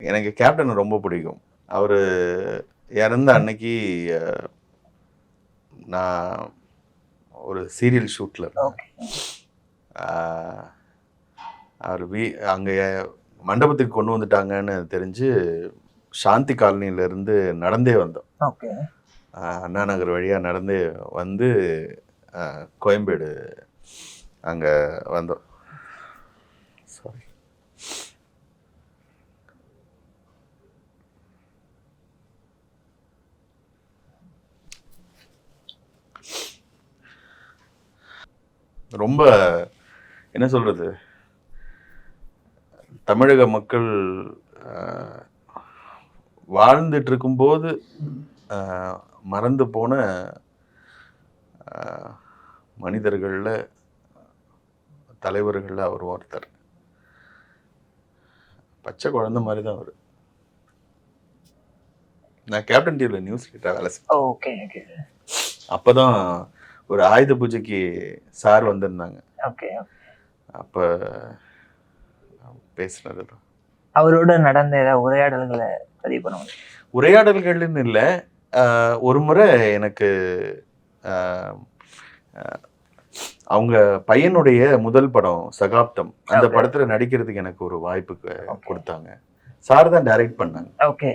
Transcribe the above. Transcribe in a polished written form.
எனக்கு கேப்டன் ரொம்ப பிடிக்கும். அவரு இறந்த அன்னைக்கு நான் ஒரு சீரியல் ஷூட்ல இருந்தேன். ஓகே. அவர் அங்கே மண்டபத்துக்கு கொண்டு வந்துட்டாங்கன்னு தெரிஞ்சு சாந்தி காலனியிலேருந்து நடந்தே வந்தோம். ஓகே. அண்ணா நகர் வழியாக நடந்தே வந்து கோயம்பேடு அங்கே வந்தோம். சாரி. ரொம்ப என்ன சொல்றது, தமிழக மக்கள் வாழ்ந்துட்டு இருக்கும்போது மறந்து போன மனிதர்களில் தலைவர்களில் அவர் ஒருத்தர். பச்சை குழந்தை மாதிரி தான் அவர். நான் கேப்டன் டிவியில் நியூஸ் கிட்ட வேலை செய்வேன். Okay okay. அப்போதான் ஒரு ஆயுத பூஜைக்கு சார் வந்திருந்தாங்க. ஓகே. அப்போ பேசுனது தான். அவரோட நடந்த ஏதாவது உரையாடல்களை பதிவு பண்ண முடியும்? உரையாடல்கள்னு இல்லை, ஒரு முறை எனக்கு அவங்க பையனுடைய முதல் படம் சகாப்தம், அந்த படத்துல நடிக்கிறதுக்கு எனக்கு ஒரு வாய்ப்பு கொடுத்தாங்க. சார் தான் டைரக்ட் பண்ணாங்க. ஓகே.